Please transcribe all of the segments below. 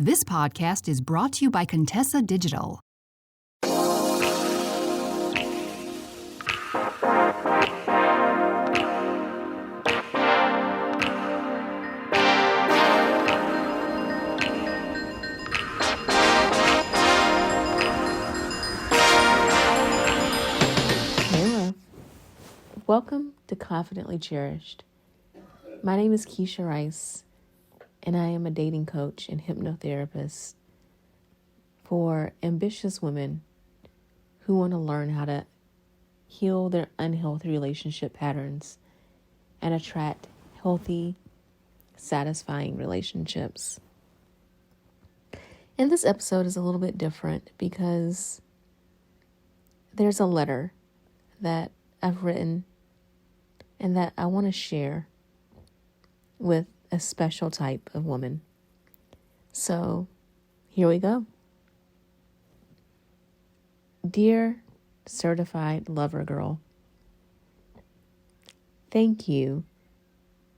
This podcast is brought to you by Contessa Digital. Hello. Welcome to Confidently Cherished. My name is Keshia Rice, and I am a dating coach and hypnotherapist for ambitious women who want to learn how to heal their unhealthy relationship patterns and attract healthy, satisfying relationships. And this episode is a little bit different because there's a letter that I've written and that I want to share with a special type of woman. So here we go. Dear certified lover girl, thank you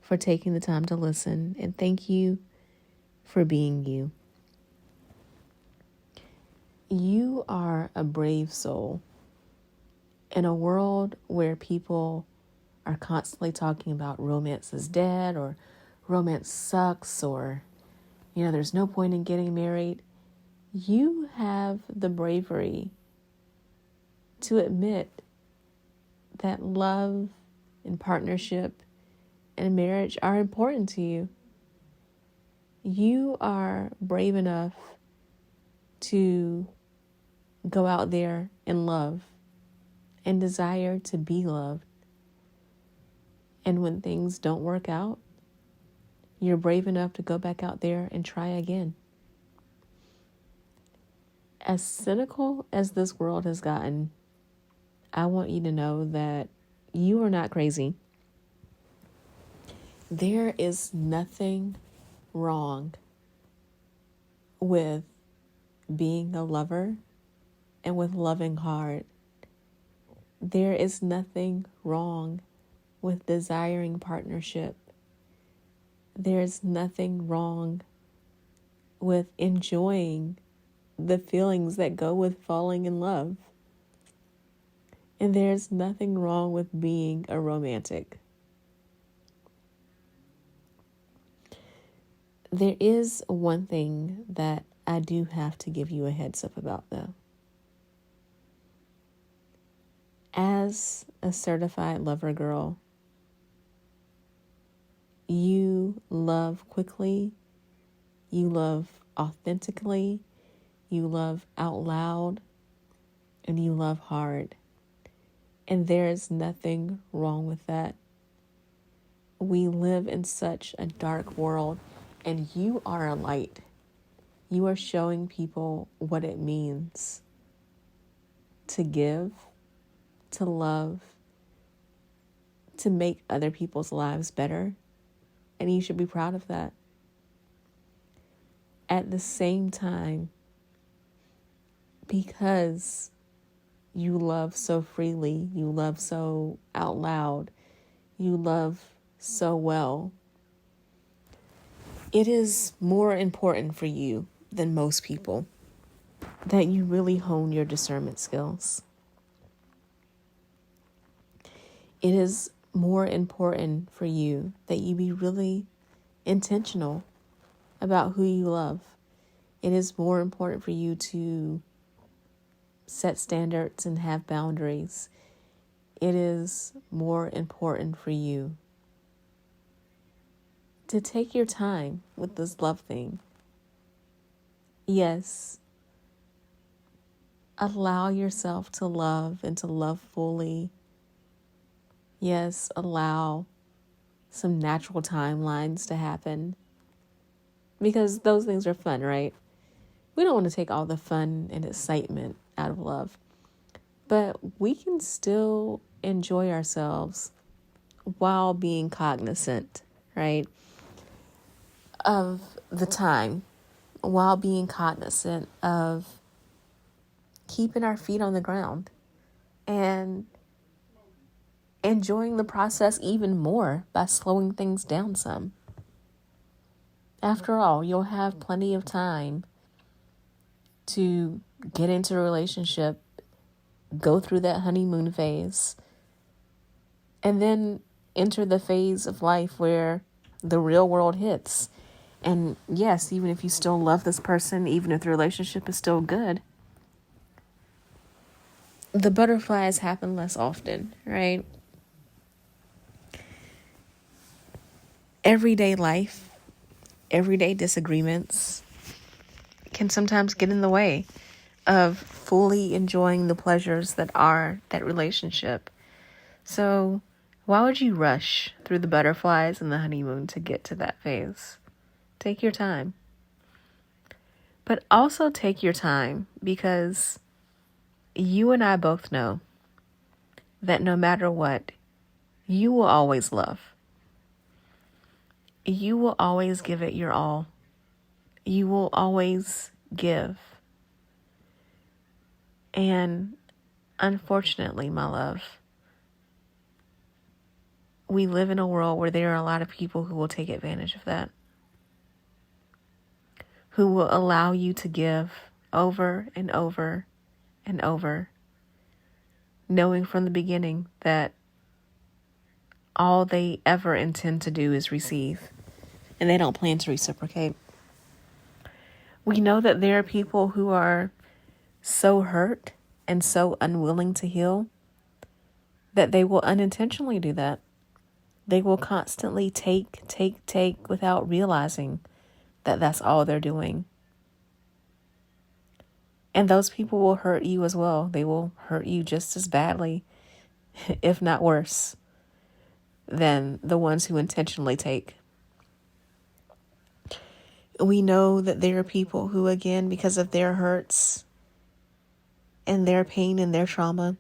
for taking the time to listen, and thank you for being you. You are a brave soul in a world where people are constantly talking about romance is dead, or romance sucks, or, there's no point in getting married. You have the bravery to admit that love and partnership and marriage are important to you. You are brave enough to go out there and love and desire to be loved. And when things don't work out, you're brave enough to go back out there and try again. As cynical as this world has gotten, I want you to know that you are not crazy. There is nothing wrong with being a lover and with loving hard. There is nothing wrong with desiring partnership. There's nothing wrong with enjoying the feelings that go with falling in love. And there's nothing wrong with being a romantic. There is one thing that I do have to give you a heads up about, though. As a certified lover girl, you love quickly, you love authentically, you love out loud, and you love hard. And there is nothing wrong with that. We live in such a dark world, and you are a light. You are showing people what it means to give, to love, to make other people's lives better. And you should be proud of that. At the same time, because you love so freely, you love so out loud, you love so well, it is more important for you than most people that you really hone your discernment skills. It is more important for you that you be really intentional about who you love. It is more important for you to set standards and have boundaries. It is more important for you to take your time with this love thing. Yes, allow yourself to love and to love fully. Yes, allow some natural timelines to happen, because those things are fun, right? We don't want to take all the fun and excitement out of love, but we can still enjoy ourselves while being cognizant, right, of the time, while being cognizant of keeping our feet on the ground and enjoying the process even more by slowing things down some. After all, you'll have plenty of time to get into a relationship, go through that honeymoon phase, and then enter the phase of life where the real world hits. And yes, even if you still love this person, even if the relationship is still good, the butterflies happen less often, right? Everyday life, everyday disagreements can sometimes get in the way of fully enjoying the pleasures that are that relationship. So why would you rush through the butterflies and the honeymoon to get to that phase? Take your time. But also take your time, because you and I both know that no matter what, you will always love. You will always give it your all. You will always give. And unfortunately, my love, we live in a world where there are a lot of people who will take advantage of that, who will allow you to give over and over and over, knowing from the beginning that all they ever intend to do is receive, and they don't plan to reciprocate. We know that there are people who are so hurt and so unwilling to heal that they will unintentionally do that. They will constantly take without realizing that that's all they're doing. And those people will hurt you as well. They will hurt you just as badly, if not worse, than the ones who intentionally take. We know that there are people who, again, because of their hurts and their pain and their trauma,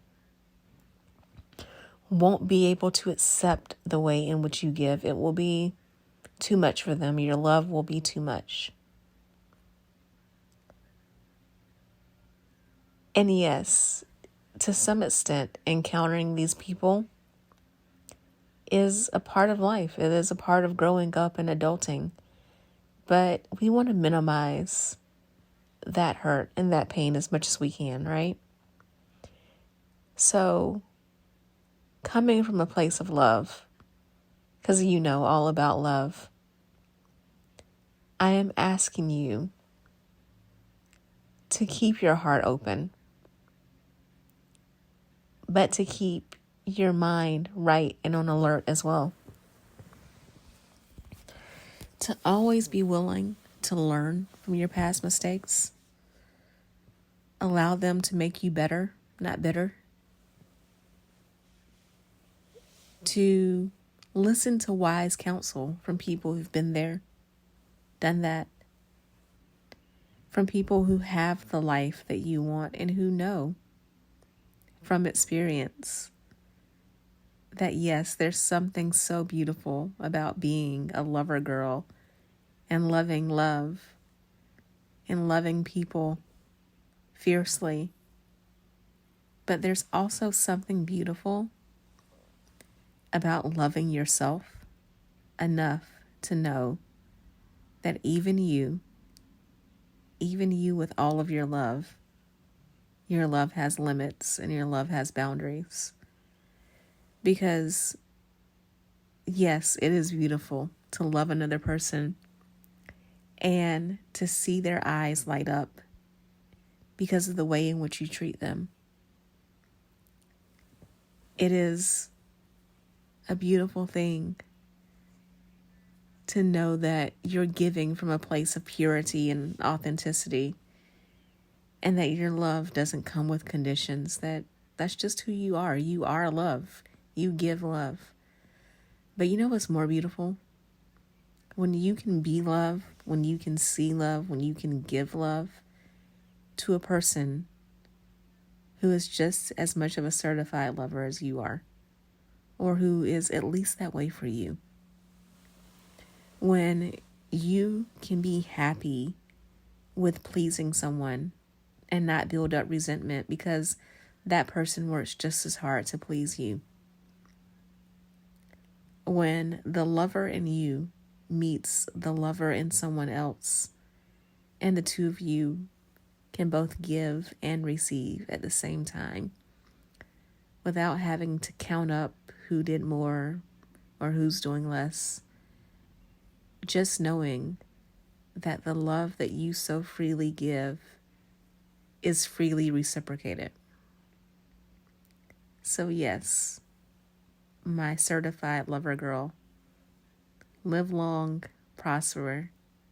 won't be able to accept the way in which you give. It will be too much for them. Your love will be too much. And yes, to some extent, encountering these people is a part of life. It is a part of growing up and adulting. But we want to minimize that hurt and that pain as much as we can, right? So, coming from a place of love, because you know all about love, I am asking you to keep your heart open, but to keep your mind right and on alert as well. To always be willing to learn from your past mistakes. Allow them to make you better, not bitter. To listen to wise counsel from people who've been there, done that. From people who have the life that you want and who know from experience that yes, there's something so beautiful about being a lover girl and loving love and loving people fiercely. But there's also something beautiful about loving yourself enough to know that even you with all of your love has limits and your love has boundaries. Because yes, it is beautiful to love another person and to see their eyes light up because of the way in which you treat them. It is a beautiful thing to know that you're giving from a place of purity and authenticity, and that your love doesn't come with conditions. That's just who you are. You are love. You give love. But you know what's more beautiful? When you can be love, when you can see love, when you can give love to a person who is just as much of a certified lover as you are, or who is at least that way for you. When you can be happy with pleasing someone and not build up resentment because that person works just as hard to please you. When the lover in you meets the lover in someone else, and the two of you can both give and receive at the same time without having to count up who did more or who's doing less. Just knowing that the love that you so freely give is freely reciprocated. So yes, my certified lover girl, live long, prosper,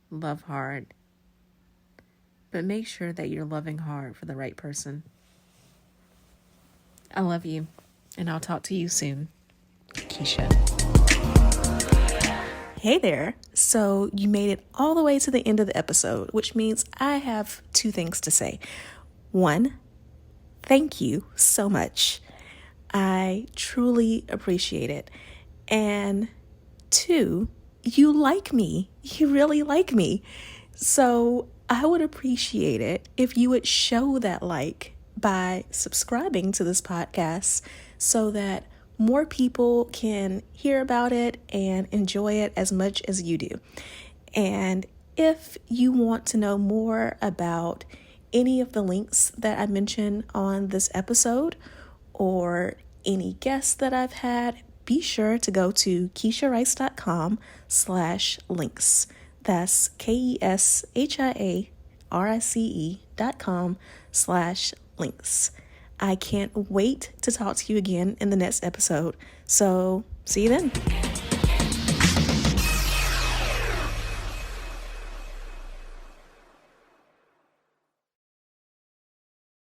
love hard, but make sure that you're loving hard for the right person. I love you, and I'll talk to you soon. Keshia. Hey there. So you made it all the way to the end of the episode, which means I have two things to say. One, thank you so much. I truly appreciate it. And two, you like me. You really like me. So I would appreciate it if you would show that like by subscribing to this podcast so that more people can hear about it and enjoy it as much as you do. And if you want to know more about any of the links that I mentioned on this episode or any guests that I've had, be sure to go to KeshiaRice.com/links. That's KeshiaRice.com/links. I can't wait to talk to you again in the next episode. So see you then.